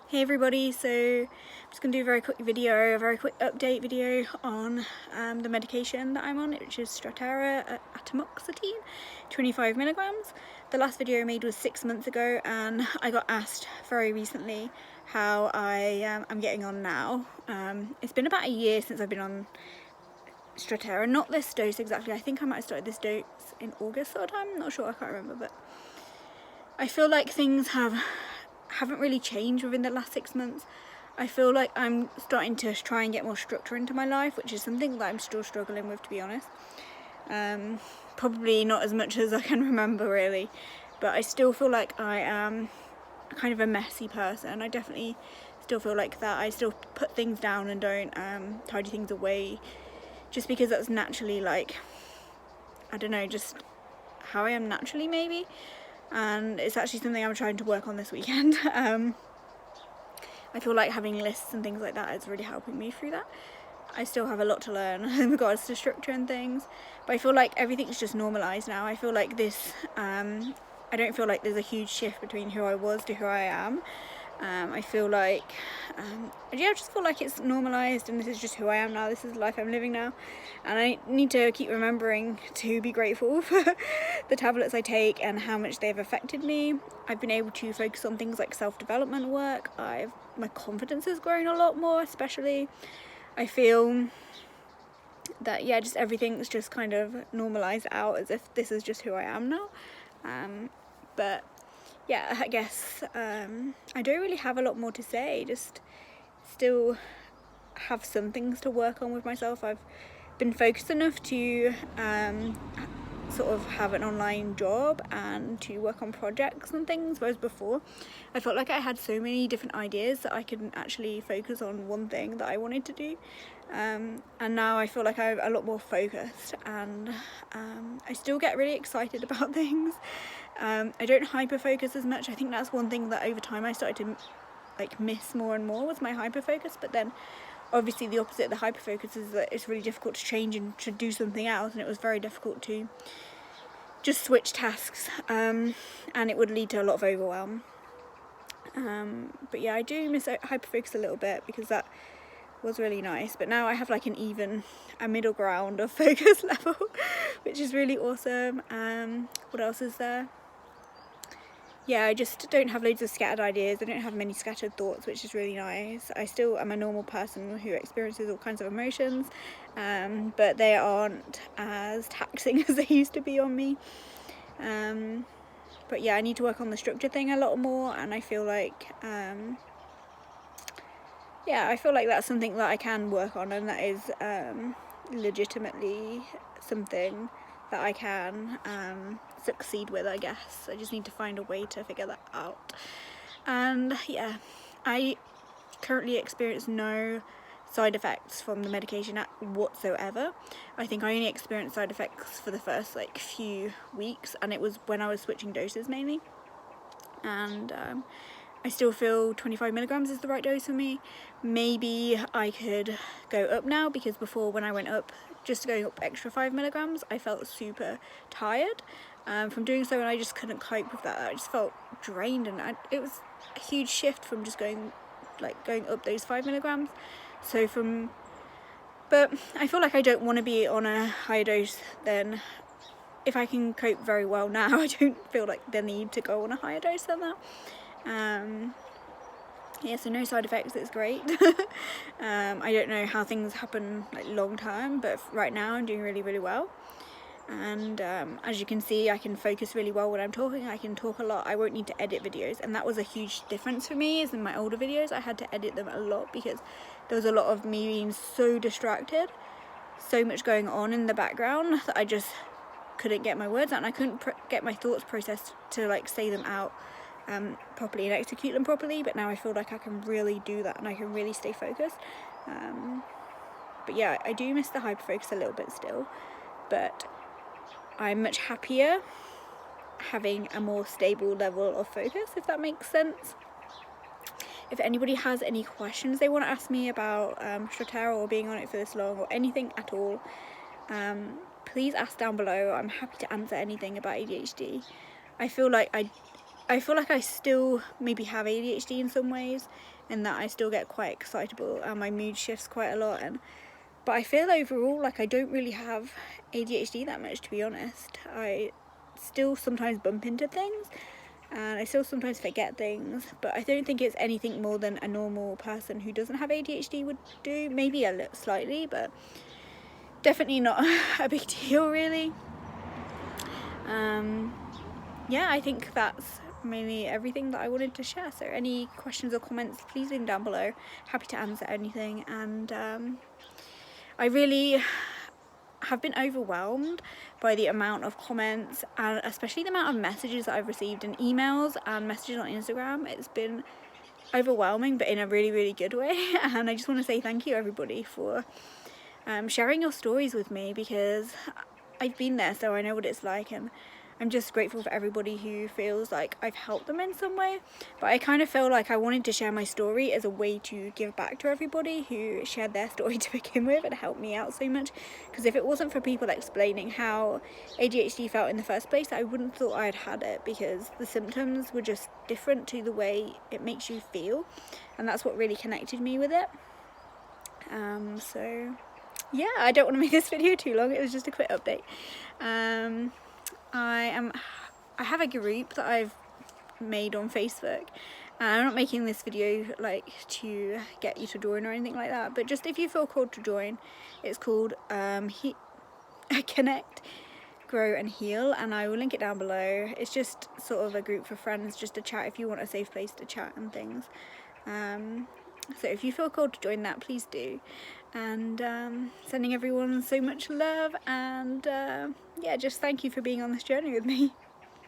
Hey everybody, so I'm just going to do a very quick update video on the medication that I'm on, which is Strattera atomoxetine, 25 milligrams. The last video I made was 6 months ago, and I got asked very recently how I am getting on now. It's been about a year since I've been on Strattera, not this dose exactly. I think I might have started this dose in August sort of time, I'm not sure, I can't remember, but I feel like things haven't really changed within the last 6 months. I feel like I'm starting to try and get more structure into my life, which is something that I'm still struggling with, to be honest. Probably not as much as I can remember really, but I still feel like I am kind of a messy person. I definitely still feel like that. I still put things down and don't tidy things away, just because that's naturally, like, I don't know, just how I am naturally maybe. And it's actually something I'm trying to work on this weekend. I feel like having lists and things like that is really helping me through that. I still have a lot to learn in regards to structure and things, but I feel like everything's just normalised now. I feel like this, I don't feel like there's a huge shift between who I was to who I am. I feel like, I just feel like it's normalised and this is just who I am now. This is the life I'm living now, and I need to keep remembering to be grateful for the tablets I take and how much they've affected me. I've been able to focus on things like self-development work. My confidence has grown a lot more, especially. I feel that, yeah, just everything's just kind of normalised out as if this is just who I am now. But yeah, I guess I don't really have a lot more to say, just still have some things to work on with myself. I've been focused enough to sort of have an online job and to work on projects and things, whereas before I felt like I had so many different ideas that I couldn't actually focus on one thing that I wanted to do. And now I feel like I'm a lot more focused, and I still get really excited about things. I don't hyperfocus as much. I think that's one thing that over time I started to miss more and more, was my hyperfocus. But then obviously the opposite of the hyperfocus is that it's really difficult to change and to do something else, and it was very difficult to just switch tasks, and it would lead to a lot of overwhelm. But yeah, I do miss hyperfocus a little bit because that was really nice, but now I have like a middle ground of focus level, which is really awesome. What else is there? Yeah, I just don't have loads of scattered ideas. I don't have many scattered thoughts, which is really nice. I still am a normal person who experiences all kinds of emotions, but they aren't as taxing as they used to be on me. But yeah, I need to work on the structure thing a lot more, and I feel like yeah, I feel like that's something that I can work on, and that is legitimately something that I can succeed with, I guess. I just need to find a way to figure that out. And yeah, I currently experience no side effects from the medication whatsoever. I think I only experienced side effects for the first few weeks, and it was when I was switching doses mainly. And I still feel 25 milligrams is the right dose for me. Maybe I could go up now, because before, when I went up, just going up extra 5 milligrams, I felt super tired from doing so, and I just couldn't cope with that. I just felt drained, and it was a huge shift from just going up those 5 milligrams. But I feel like I don't want to be on a higher dose then. If I can cope very well now, I don't feel like the need to go on a higher dose than that. Yeah, so no side effects, it's great. I don't know how things happen long term, but right now I'm doing really, really well. And as you can see, I can focus really well when I'm talking. I can talk a lot. I won't need to edit videos, and that was a huge difference for me. Is in my older videos I had to edit them a lot because there was a lot of me being so distracted, so much going on in the background, that I just couldn't get my words out, and I couldn't get my thoughts processed to say them out properly and execute them properly. But now I feel like I can really do that, and I can really stay focused. But yeah, I do miss the hyperfocus a little bit still, but I'm much happier having a more stable level of focus, if that makes sense. If anybody has any questions they want to ask me about Strattera or being on it for this long, or anything at all, please ask down below. I'm happy to answer anything about ADHD. I feel like I feel like I still maybe have ADHD in some ways, in that I still get quite excitable and my mood shifts quite a lot, but I feel overall like I don't really have ADHD that much, to be honest. I still sometimes bump into things and I still sometimes forget things, but I don't think it's anything more than a normal person who doesn't have ADHD would do. Maybe a little slightly, but definitely not a big deal really. Yeah, I think that's mainly everything that I wanted to share. So any questions or comments, please leave them down below. Happy to answer anything. And I really have been overwhelmed by the amount of comments, and especially the amount of messages that I've received in emails and messages on Instagram. It's been overwhelming, but in a really, really good way. And I just want to say thank you everybody for sharing your stories with me, because I've been there, so I know what it's like, and I'm just grateful for everybody who feels like I've helped them in some way. But I kind of feel like I wanted to share my story as a way to give back to everybody who shared their story to begin with and helped me out so much. Because if it wasn't for people explaining how ADHD felt in the first place, I wouldn't have thought I'd had it, because the symptoms were just different to the way it makes you feel, and that's what really connected me with it. So yeah, I don't want to make this video too long. It was just a quick update. I have a group that I've made on Facebook, and I'm not making this video like to get you to join or anything like that, but just if you feel called to join. It's called Connect, Grow and Heal, and I will link it down below. It's just sort of a group for friends, just to chat if you want a safe place to chat and things. So if you feel called to join that, please do. And sending everyone so much love, and yeah, just thank you for being on this journey with me.